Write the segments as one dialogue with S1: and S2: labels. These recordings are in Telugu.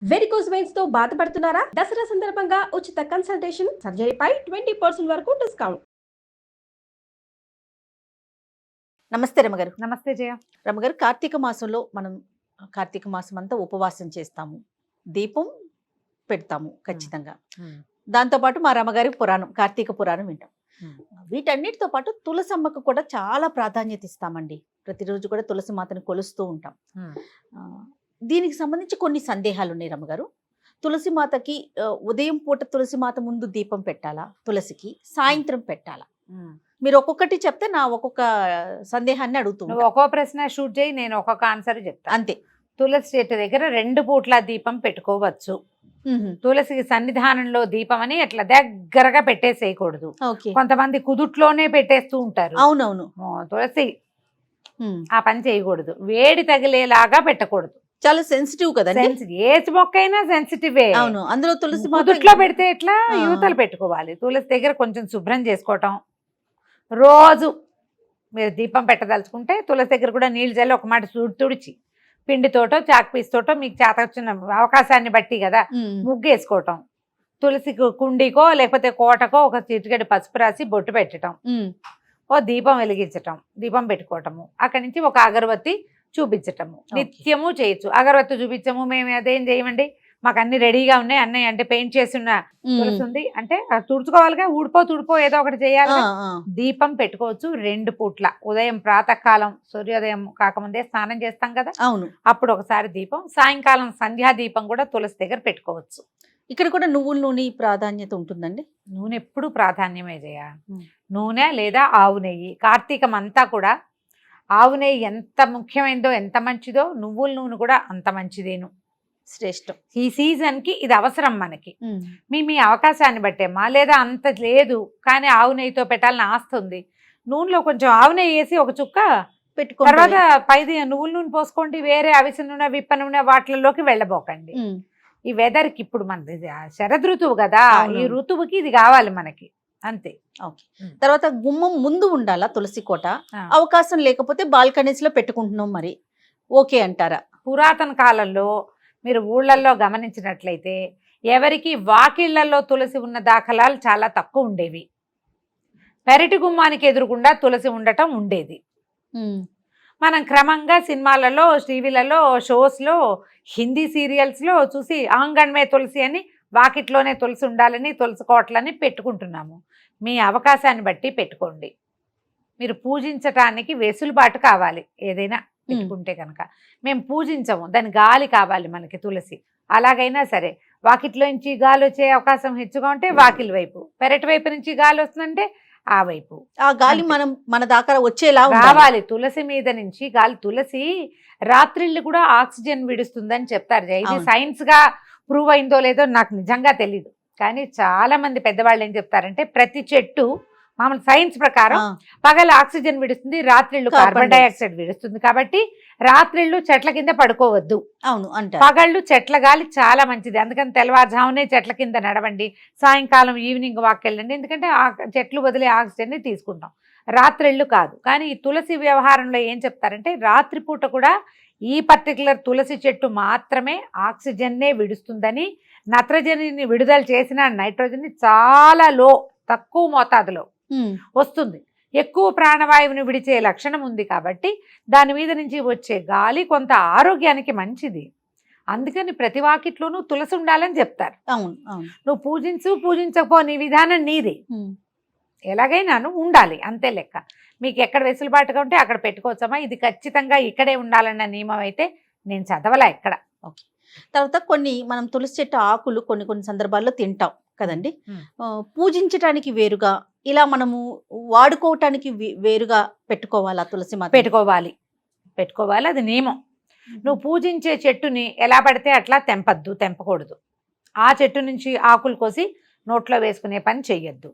S1: వెరికోస్ వెయిన్స్ తో బాధపడుతున్నారా? దసరా సందర్భంగా ఉచిత కన్సల్టేషన్, సర్జరీపై 20% వరకు డిస్కౌంట్.
S2: నమస్తే రమగారు.
S3: నమస్తే జయ.
S2: రమగారు, కార్తీక మాసంలో మనం కార్తీక మాసం అంతా ఉపవాసం చేస్తాము, దీపం పెడతాము ఖచ్చితంగా. దాంతోపాటు మా రమగారి పురాణం, కార్తీక పురాణం వింటాం. వీటన్నిటితో పాటు తులసమ్మకు కూడా చాలా ప్రాధాన్యత ఇస్తామండి. ప్రతిరోజు కూడా తులసి మాతను కొలుస్తూ ఉంటాం. దీనికి సంబంధించి కొన్ని సందేహాలు ఉన్నాయి రమగారు. తులసి మాతకి ఉదయం పూట తులసి మాత ముందు దీపం పెట్టాలా, తులసికి సాయంత్రం పెట్టాలా? మీరు ఒక్కొక్కటి చెప్తే నా ఒక్కొక్క సందేహాన్ని అడుగుతున్నాను.
S3: ఒక్కో ప్రశ్న షూట్ చేయి, నేను ఒక్కొక్క ఆన్సర్ చెప్తాను.
S2: అంతే.
S3: తులసి చెట్టు దగ్గర 2 పూట్ల దీపం పెట్టుకోవచ్చు. తులసికి సన్నిధానంలో దీపం అని అట్లా దగ్గరగా పెట్టేసేయకూడదు. కొంతమంది కుదుట్లోనే పెట్టేస్తూ ఉంటారు.
S2: అవునవును.
S3: తులసి ఆ పని చేయకూడదు. వేడి తగిలేలాగా పెట్టకూడదు.
S2: చాలా సెన్సిటివ్ కదా.
S3: ఏజ్ మొక్క అయినా సెన్సిటివే.
S2: అవును. అందులో తులసి
S3: కుదుట్లో పెడితే ఎట్లా, యువతలు పెట్టుకోవాలి. తులసి దగ్గర కొంచెం శుభ్రం చేసుకోవటం. రోజు మీరు దీపం పెట్టదలుచుకుంటే తులసి దగ్గర కూడా నీళ్ళు చల్లి ఒక మాట తుడిచి పిండితోటో చాక్ పీస్తోటో మీకు చేత వచ్చిన అవకాశాన్ని బట్టి కదా ముగ్గు వేసుకోవటం. తులసి కుండీకో లేకపోతే కోటకో ఒక చిటికెడు పసుపు రాసి బొట్టు పెట్టడం, ఓ దీపం వెలిగించటం, దీపం పెట్టుకోవటము. అక్కడి నుంచి ఒక అగరబత్తి చూపించటము నిత్యము చేయొచ్చు. అగరబత్తి చూపించము, మేము అదేం చేయమండి, మాకు అన్ని రెడీగా ఉన్నాయి. అన్నయ్య అంటే పెయింట్ చేస్తున్న తులసి ఉంది అంటే తుడుచుకోవాలిగా, తుడిపో ఏదో ఒకటి చేయాలి. దీపం పెట్టుకోవచ్చు 2 పూట్ల. ఉదయం ప్రాతకాలం సూర్యోదయం కాకముందే స్నానం చేస్తాం కదా,
S2: అవును,
S3: అప్పుడు ఒకసారి దీపం. సాయంకాలం సంధ్యా దీపం కూడా తులసి దగ్గర పెట్టుకోవచ్చు.
S2: ఇక్కడ కూడా నువ్వుల నూనె ప్రాధాన్యత ఉంటుందండి.
S3: నూనె ఎప్పుడు ప్రాధాన్యమే చేయ. నూనె లేదా ఆవు నెయ్యి. కార్తీకం అంతా కూడా ఆవు నెయ్యి ఎంత ముఖ్యమైనదో, ఎంత మంచిదో, నువ్వుల నూనె కూడా అంత మంచిదేను,
S2: శ్రేష్టం.
S3: ఈ సీజన్ కి ఇది అవసరం మనకి. మీ అవకాశాన్ని బట్టేమ్మా, లేదా అంత లేదు కానీ ఆవు నెయ్యితో పెట్టాలని ఆస్తుంది, నూనెలో కొంచెం ఆవు నెయ్యి వేసి ఒక చుక్క పెట్టుకో, తర్వాత పైది నువ్వుల నూనె పోసుకోండి. వేరే అవిసె నూనె, విప్ప నూనె వాటిల్లోకి వెళ్ళబోకండి. ఈ వెదర్కి ఇప్పుడు మనది శరద్ ఋతువు కదా, ఈ ఋతువుకి ఇది కావాలి మనకి, అంతే.
S2: ఓకే. తర్వాత గుమ్మం ముందు ఉండాలా తులసి కోట? అవకాశం లేకపోతే బాల్కనీస్ లో పెట్టుకుంటున్నాం, మరి ఓకే అంటారా?
S3: పురాతన కాలంలో మీరు ఊళ్ళల్లో గమనించినట్లయితే ఎవరికి వాకిళ్లలో తులసి ఉన్న దాఖలాలు చాలా తక్కువ ఉండేవి. పెరటి గుమ్మానికి ఎదురుగుండా తులసి ఉండటం ఉండేది. మనం క్రమంగా సినిమాలలో, టీవీలలో, షోస్లో, హిందీ సీరియల్స్లో చూసి ఆంగణమే తులసి అని, వాకిట్లోనే తులసి ఉండాలని, తులసి కోటలని పెట్టుకుంటున్నాము. మీ అవకాశాన్ని బట్టి పెట్టుకోండి. మీరు పూజించటానికి వెసులుబాటు కావాలి. ఏదైనా పెట్టుకుంటే కనుక మేము పూజించము, దాని గాలి కావాలి మనకి. తులసి అలాగైనా సరే, వాకిట్లో నుంచి గాలి వచ్చే అవకాశం హెచ్చుగా ఉంటే వాకిలి వైపు, పెరటి వైపు నుంచి గాలి వస్తుందంటే ఆ వైపు.
S2: ఆ గాలి మన దాకా వచ్చేలా
S3: రావాలి. తులసి మీద నుంచి గాలి. తులసి రాత్రిళ్ళు కూడా ఆక్సిజన్ విడుస్తుందని చెప్తారు. ఇది సైన్స్ గా ప్రూవ్ అయిందో లేదో నాకు నిజంగా తెలీదు, కానీ చాలా మంది పెద్దవాళ్ళు ఏం చెప్తారంటే ప్రతి చెట్టు మామూలు సైన్స్ ప్రకారం పగలు ఆక్సిజన్ విడుస్తుంది, రాత్రిళ్ళు కార్బన్ డైఆక్సైడ్ విడుస్తుంది. కాబట్టి రాత్రిళ్ళు చెట్ల కింద పడుకోవద్దు.
S2: అవును అంటే
S3: పగళ్ళు చెట్ల గాలి చాలా మంచిది. అందుకని తెల్లవారుజామునే చెట్ల కింద నడవండి, సాయంకాలం ఈవినింగ్ వాక్ వెళ్ళండి. ఎందుకంటే చెట్లు వదిలే ఆక్సిజన్ ని తీసుకుంటాం, రాత్రిళ్ళు కాదు. కానీ ఈ తులసి వ్యవహారంలో ఏం చెప్తారంటే రాత్రిపూట కూడా ఈ పర్టికులర్ తులసి చెట్టు మాత్రమే ఆక్సిజన్నే విడుస్తుందని, నత్రజనిని విడుదల చేసిన నైట్రోజన్ని చాలా తక్కువ మోతాదులో వస్తుంది. ఎక్కువ ప్రాణవాయువుని విడిచే లక్షణం ఉంది కాబట్టి దాని మీద నుంచి వచ్చే గాలి కొంత ఆరోగ్యానికి మంచిది. అందుకని ప్రతి వాకిట్లోనూ తులసి ఉండాలని చెప్తారు. నువ్వు పూజించకపో, నీ విధానం నీది. ఎలాగైనాను ఉండాలి, అంతే లెక్క. మీకు ఎక్కడ వెసులుబాటుగా ఉంటే అక్కడ పెట్టుకోవచ్చమ్మా. ఇది ఖచ్చితంగా ఇక్కడే ఉండాలన్న నియమం అయితే నేను చదవలా ఎక్కడ.
S2: ఓకే. తర్వాత మనం తులసి చెట్టు ఆకులు కొన్ని సందర్భాల్లో తింటాం కదండి. పూజించటానికి వేరుగా, ఇలా మనము వాడుకోవటానికి వేరుగా పెట్టుకోవాలా తులసి మాత?
S3: పెట్టుకోవాలి, అది నియమం. నువ్వు పూజించే చెట్టుని ఎలా పడితే అట్లా తెంపకూడదు. ఆ చెట్టు నుంచి ఆకులు కోసి నోట్లో వేసుకునే పని చెయ్యొద్దు.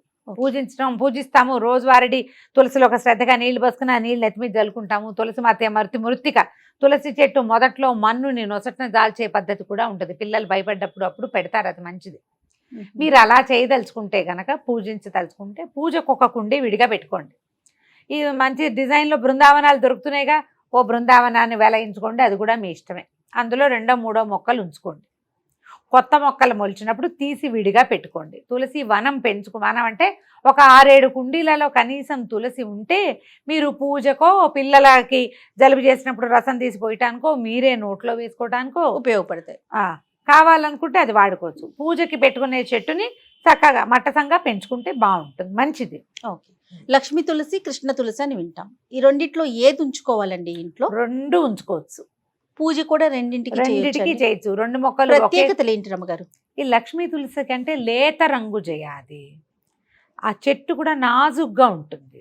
S3: పూజిస్తాము, రోజువారీ తులసిలో ఒక శ్రద్ధగా నీళ్లు పోసుకుని ఆ నీళ్ళు నెత్తి మీద జల్లుకుంటాము. తులసి మాత మృత్తిక. తులసి చెట్టు మొదట్లో మన్నుని నొసటన దాల్చే పద్ధతి కూడా ఉంటుంది. పిల్లలు భయపడ్డప్పుడు అప్పుడు పెడతారు, అది మంచిది. మీరు అలా చేయదలుచుకుంటే గనక, పూజించదలుచుకుంటే పూజకు ఒక కుండి విడిగా పెట్టుకోండి. ఈ మంచి డిజైన్లో బృందావనాలు దొరుకుతున్నాయిగా, ఓ బృందావనాన్ని వెలయించుకోండి, అది కూడా మీ ఇష్టమే. అందులో 2-3 మొక్కలు ఉంచుకోండి. కొత్త మొక్కలు మొలిచినప్పుడు తీసి విడిగా పెట్టుకోండి. తులసి వనం వనం అంటే ఒక 6-7 కుండీలలో కనీసం తులసి ఉంటే మీరు పూజకో, పిల్లలకి జలుబు చేసినప్పుడు రసం తీసి పోయటానికో, మీరే నోట్లో వేసుకోవటానికో
S2: ఉపయోగపడతాయి.
S3: కావాలనుకుంటే అది వాడుకోవచ్చు. పూజకి పెట్టుకునే చెట్టుని చక్కగా మట్టసంగా పెంచుకుంటే బాగుంటుంది, మంచిది.
S2: ఓకే. లక్ష్మీ తులసి, కృష్ణ తులసి అని వింటాం. ఈ రెండిట్లో ఏది ఉంచుకోవాలండి ఇంట్లో?
S3: 2 ఉంచుకోవచ్చు.
S2: పూజ కూడా రెండింటికి
S3: చేయొచ్చు. 2 మొక్కలు.
S2: ప్రత్యేకతలు ఏంటి రమ్మగారు?
S3: ఈ లక్ష్మీ తులసి కంటే లేత రంగు చేయాలి. ఆ చెట్టు కూడా నాజుగ్గా ఉంటుంది.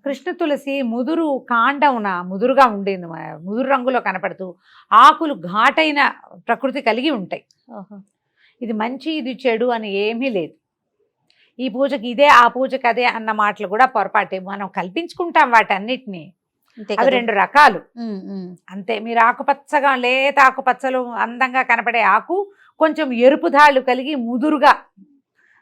S3: కృష్ణ తులసి ముదురు కాండమున ముదురుగా ఉండేది, ముదురు రంగులో కనపడుతూ ఆకులు ఘాటైన ప్రకృతి కలిగి ఉంటాయి. ఇది మంచి ఇది చెడు అని ఏమీ లేదు. ఈ పూజకి ఇదే, ఆ పూజకి అదే అన్న మాటలు కూడా పొరపాటే. మనం కల్పించుకుంటాం వాటన్నిటినీ. అవి 2 రకాలు అంతే. మీరు ఆకుపచ్చగా, లేత ఆకుపచ్చలు అందంగా కనపడే ఆకు, కొంచెం ఎరుపు ధాళ్ళు కలిగి ముదురుగా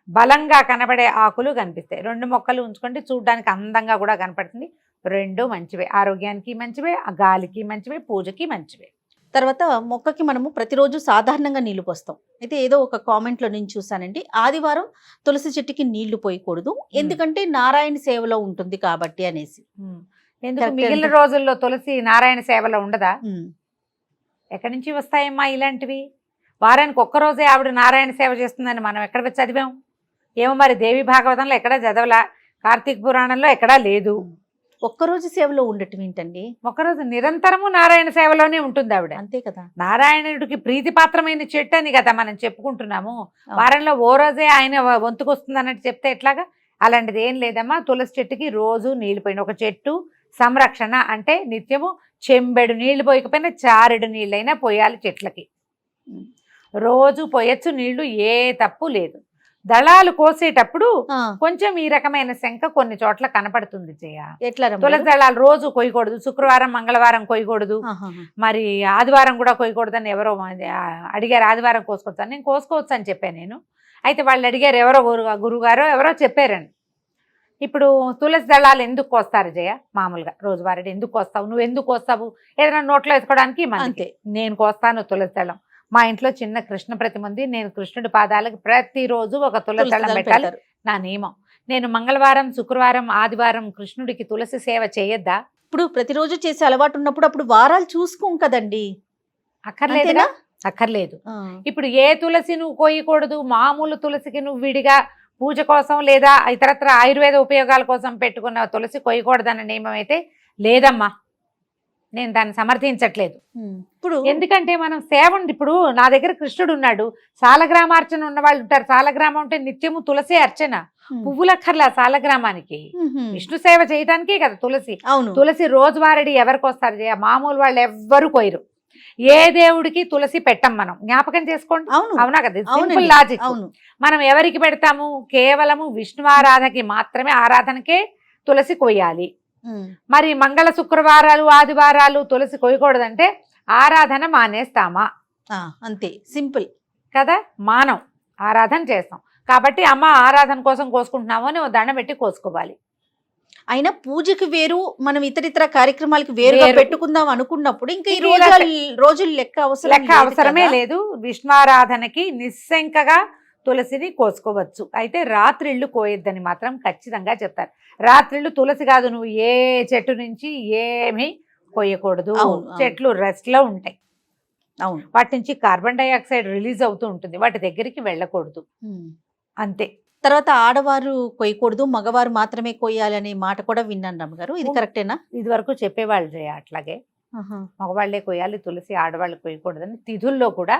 S3: బలంగా కనబడే ఆకులు కనిపిస్తాయి. 2 మొక్కలు ఉంచుకుంటే చూడడానికి అందంగా కూడా కనపడుతుంది. 2 మంచివే, ఆరోగ్యానికి మంచివే, గాలికి మంచివే, పూజకి మంచివే.
S2: తర్వాత మొక్కకి మనము ప్రతిరోజు సాధారణంగా నీళ్లు పోస్తాం. అయితే ఏదో ఒక కామెంట్లో నేను చూసానండి, ఆదివారం తులసి చెట్టుకి నీళ్లు పోయకూడదు, ఎందుకంటే నారాయణ సేవలో ఉంటుంది కాబట్టి అనేసి.
S3: ఎందుకు మిగిలిన రోజుల్లో తులసి నారాయణ సేవలో ఉండదా? ఎక్కడి నుంచి వస్తాయమ్మా ఇలాంటివి? వారానికి ఒక్కరోజే ఆవిడ నారాయణ సేవ చేస్తుందని మనం ఎక్కడ చదివాం? ఏమో మరి, దేవి భాగవతంలో ఎక్కడా చదవలా, కార్తీక పురాణంలో ఎక్కడా లేదు.
S2: ఒక్కరోజు సేవలో ఉండటం ఏంటండి?
S3: ఒకరోజు నిరంతరము నారాయణ సేవలోనే ఉంటుంది ఆవిడ.
S2: అంతే కదా.
S3: నారాయణుడికి ప్రీతిపాత్రమైన చెట్టు అని కదా మనం చెప్పుకుంటున్నాము. వారంలో ఓ రోజే ఆయన వంతుకొస్తుంది అన్నట్టు చెప్తే ఎట్లాగా? అలాంటిది ఏం లేదమ్మా. తులసి చెట్టుకి రోజు నీళ్లు పోయిన, ఒక చెట్టు సంరక్షణ అంటే నిత్యము చెంబెడు నీళ్లు పోయకపోయినా చారెడు నీళ్ళైనా పోయాలి చెట్లకి. రోజు పోయొచ్చు నీళ్లు, ఏ తప్పు లేదు. దళాలు కోసేటప్పుడు కొంచెం ఈ రకమైన శంక కొన్ని చోట్ల కనపడుతుంది. తులసి దళాలు రోజు కొయ్యకూడదు, శుక్రవారం మంగళవారం కొయ్యకూడదు, మరి ఆదివారం కూడా కొయ్యకూడదని ఎవరో అడిగారు. ఆదివారం కోసుకోవచ్చు, నేను కోసుకోవచ్చు అని చెప్పాను నేను. అయితే వాళ్ళు అడిగారు, ఎవరో గురుగారో ఎవరో చెప్పారని. ఇప్పుడు తులసి దళాలు ఎందుకు కోస్తారు జయ? మామూలుగా రోజువారీ ఎందుకు కోస్తావు? నువ్వు ఎందుకు కోస్తావు? ఏదైనా నోట్లో వేసుకోవడానికి? అంతే. నేను కోస్తాను తులసి దళం. మా ఇంట్లో చిన్న కృష్ణ ప్రతిమ ఉంది. నేను కృష్ణుడి పాదాలకు ప్రతిరోజు ఒక తులసి దళం పెట్టాలి, నా నియమం. నేను మంగళవారం, శుక్రవారం, ఆదివారం కృష్ణుడికి తులసి సేవ చేయొద్దా?
S2: ఇప్పుడు ప్రతిరోజు చేసే అలవాటు ఉన్నప్పుడు అప్పుడు వారాలు చూసుకోం కదండి.
S3: అక్కర్లేదుగా? అక్కర్లేదు. ఇప్పుడు ఏ తులసి నువ్వు కోయకూడదు, మామూలు తులసికి నువ్వు విడిగా పూజ కోసం లేదా ఇతరత్ర ఆయుర్వేద ఉపయోగాల కోసం పెట్టుకున్న తులసి కొయ్యకూడదన్న నియమం అయితే లేదమ్మా. నేను దాన్ని సమర్థించట్లేదు. ఇప్పుడు ఎందుకంటే మనం సేవ ఉంది. ఇప్పుడు నా దగ్గర కృష్ణుడు ఉన్నాడు, సాలగ్రామార్చన ఉన్న వాళ్ళు ఉంటారు. సాలగ్రామం అంటే నిత్యము తులసి అర్చన, పువ్వులక్కర్లా సాలగ్రామానికి. విష్ణు సేవ చేయడానికే కదా తులసి. తులసి రోజువారీ ఎవరికి వస్తారు? మామూలు వాళ్ళు ఎవ్వరు కోయరు. ఏ దేవుడికి తులసి పెట్టం మనం, జ్ఞాపకం చేసుకోండి. అవునా కదా? Simple logic. మనం ఎవరికి పెడతాము? కేవలము విష్ణువారాధనకి మాత్రమే, ఆరాధనకే తులసి కొయ్యాలి. మరి మంగళ శుక్రవారాలు ఆదివారాలు తులసి కొయ్యకూడదంటే ఆరాధన మానేస్తామా?
S2: అంతే, సింపుల్
S3: కదా. మానం, ఆరాధన చేస్తాం కాబట్టి అమ్మ ఆరాధన కోసం కోసుకుంటున్నాము అని దండం పెట్టి కోసుకోవాలి.
S2: అయినా పూజకి వేరు, మనం ఇతరితర కార్యక్రమాలకి వేరుగా పెట్టుకుందాం అనుకున్నప్పుడు ఇంకా ఈ రోజులు లెక్క
S3: అవసరమే లేదు. విష్ణువారాధనకి నిస్సంకగా తులసిని కోసుకోవచ్చు. అయితే రాత్రిళ్ళు కోయొద్దని మాత్రం ఖచ్చితంగా చెప్తారు. రాత్రిళ్ళు తులసి కాదు, నువ్వు ఏ చెట్టు నుంచి ఏమీ కోయకూడదు. చెట్లు రెస్ట్ లో ఉంటాయి. వాటి నుంచి కార్బన్ డైఆక్సైడ్ రిలీజ్ అవుతూ ఉంటుంది, వాటి దగ్గరికి వెళ్ళకూడదు. అంతే.
S2: తర్వాత ఆడవారు కొయ్యకూడదు, మగవారు మాత్రమే కొయ్యాలనే మాట కూడా విన్నాను రమ్మగారు, ఇది కరెక్టేనా?
S3: ఇది వరకు చెప్పేవాళ్ళు జయ అట్లాగే. మగవాళ్లే కొయ్యాలి తులసి, ఆడవాళ్ళు కొయ్యకూడదని. తిథుల్లో కూడా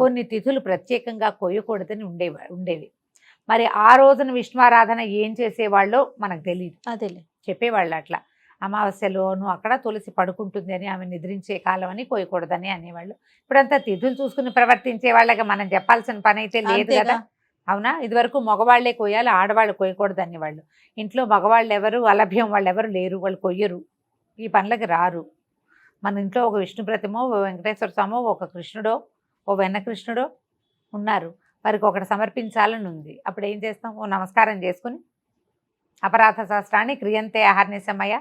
S3: కొన్ని తిథులు ప్రత్యేకంగా కొయ్యకూడదని ఉండేవి. మరి ఆ రోజున విష్ణువారాధన ఏం చేసేవాళ్ళో మనకు తెలియదు.
S2: అదేలే
S3: చెప్పేవాళ్ళు అట్లా. అమావాస్యలోను అక్కడ తులసి పడుకుంటుంది అని, ఆమె నిద్రించే కాలం అని కొయ్యకూడదని అనేవాళ్ళు. ఇప్పుడంతా తిథులు చూసుకుని ప్రవర్తించే వాళ్ళగా మనం చెప్పాల్సిన పని అయితే లేదు కదా. అవునా? ఇదివరకు మగవాళ్లే కొయ్యాలి, ఆడవాళ్ళు కొయ్యకూడదు అనేవాళ్ళు. ఇంట్లో మగవాళ్ళు ఎవరు, అలభ్యం వాళ్ళు ఎవరు లేరు, వాళ్ళు కొయ్యరు, ఈ పనులకి రారు. మన ఇంట్లో ఒక విష్ణు ప్రతిమో, ఓ వెంకటేశ్వర స్వామో, ఒక కృష్ణుడో, ఓ వెన్న కృష్ణుడో ఉన్నారు, వారికి ఒకటి సమర్పించాలని ఉంది. అప్పుడు ఏం చేస్తాం? ఓ నమస్కారం చేసుకుని అపరాధ శాస్త్రాన్ని క్రియంతే అహర్నిశమయ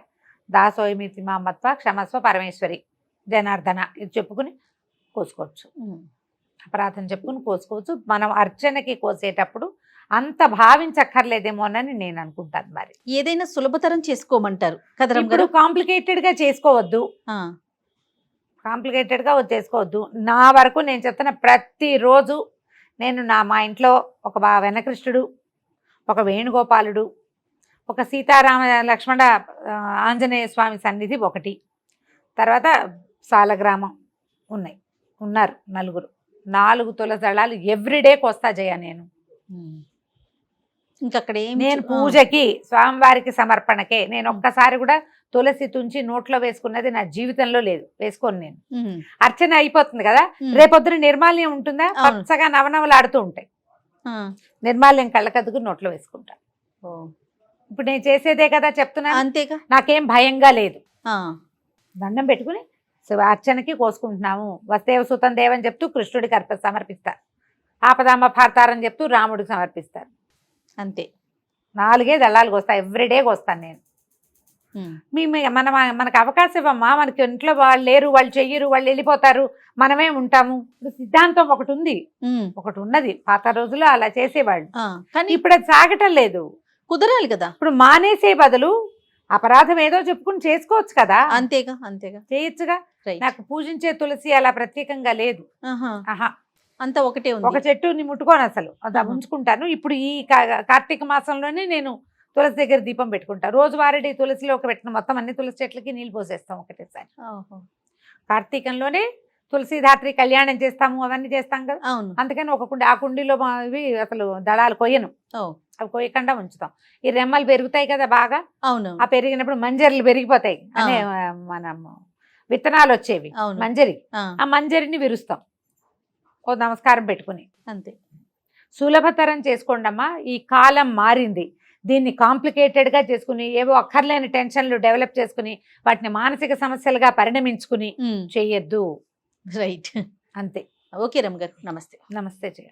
S3: దాసోయమితి మామత్వ క్షమస్వ పరమేశ్వరి జనార్దన ఇది చెప్పుకుని కోసుకోవచ్చు. అపరాధం చెప్పుకుని కోసుకోవచ్చు. మనం అర్చనకి కోసేటప్పుడు అంత భావించక్కర్లేదేమోనని నేను అనుకుంటాను. మరి
S2: ఏదైనా సులభతరం చేసుకోమంటారు కదా రమ్మ
S3: ఇప్పుడు
S2: గారు?
S3: కాంప్లికేటెడ్ గా చేసుకోవద్దు,
S2: ఆ,
S3: కాంప్లికేటెడ్ గా చేసుకోవద్దు. నా వరకు నేను చెప్తున్న ప్రతిరోజు నేను మా ఇంట్లో ఒక వెనకృష్ణుడు, ఒక వేణుగోపాలుడు, ఒక సీతారామ లక్ష్మణ ఆంజనేయ స్వామి సన్నిధి ఒకటి, తర్వాత సాలగ్రామం ఉన్నారు 4 తులసి దళాలు ఎవ్రీడేకి వస్తా జయ. నేను
S2: ఇంకక్కడ
S3: నేను పూజకి స్వామివారికి సమర్పణకే నేను ఒక్కసారి కూడా తులసి తుంచి నోట్లో వేసుకున్నది నా జీవితంలో లేదు. వేసుకోను నేను. అర్చన అయిపోతుంది కదా, రేపొద్దున నిర్మాల్యం ఉంటుందా, పచ్చగా నవనవలాడుతూ ఉంటాయి. నిర్మాల్యం కళ్ళకద్దుకు నోట్లో వేసుకుంటా. ఇప్పుడు నేను చేసేదే కదా చెప్తున్నా,
S2: అంతేగా,
S3: నాకేం భయంగా లేదు. దండం పెట్టుకుని అర్చనకి కోసుకుంటున్నాము. వస్తేవ సుతం దేవని చెప్తూ కృష్ణుడికి సమర్పిస్తారు. ఆపదామ భారతారని చెప్తూ రాముడికి సమర్పిస్తారు.
S2: అంతే.
S3: 4 దళాలు కోస్తాను, ఎవ్రీడే కోస్తాను నేను. మనకు అవకాశం ఇవ్వమ్మా. మనకి ఇంట్లో వాళ్ళు లేరు, వాళ్ళు చెయ్యరు, వాళ్ళు వెళ్ళిపోతారు, మనమే ఉంటాము. ఇప్పుడు సిద్ధాంతం ఒకటి ఉన్నది. పాత రోజుల్లో అలా చేసేవాళ్ళు,
S2: కానీ
S3: ఇప్పుడు అది సాగటం లేదు.
S2: కుదరాలి కదా.
S3: ఇప్పుడు మానేసే బదులు అపరాధం ఏదో చెప్పుకుని చేసుకోవచ్చు కదా.
S2: అంతేగా
S3: చేయొచ్చుగా. నాకు పూజించే తులసి అలా ప్రత్యేకంగా లేదు.
S2: అంతా ఒకటే ఉంది.
S3: ఒక చెట్టుని ముట్టుకోను అసలు, అది ఉంచుకుంటాను. ఇప్పుడు ఈ కార్తీక మాసంలోనే నేను తులసి దగ్గర దీపం పెట్టుకుంటా. రోజువారీ తులసిలో పెట్టిన మొత్తం అన్ని తులసి చెట్లకి నీళ్ళు పోసేస్తాం ఒకటేసారి. కార్తీకంలోనే తులసిధాత్రి కళ్యాణం చేస్తాము, అవన్నీ చేస్తాం కదా. అందుకని ఒక కుండి, ఆ కుండీలో ఇవి అసలు దళాలు కొయ్యను, అవి కొయ్యకుండా ఉంచుతాం. ఈ రెమ్మలు పెరుగుతాయి కదా బాగా, ఆ పెరిగినప్పుడు మంజరిలు పెరిగిపోతాయి అనే మనం విత్తనాలు వచ్చేవి, మంజరి, ఆ మంజరిని విరుస్తాం ఓ నమస్కారం పెట్టుకుని.
S2: అంతే.
S3: సులభతరం చేసుకోండమ్మా. ఈ కాలం మారింది. దీన్ని కాంప్లికేటెడ్గా చేసుకుని ఏవో అక్కర్లేని టెన్షన్లు డెవలప్ చేసుకుని వాటిని మానసిక సమస్యలుగా పరిణమించుకుని చెయ్యొద్దు.
S2: రైట్.
S3: అంతే.
S2: ఓకే రమ్మ గారు, నమస్తే.
S3: నమస్తే జయ.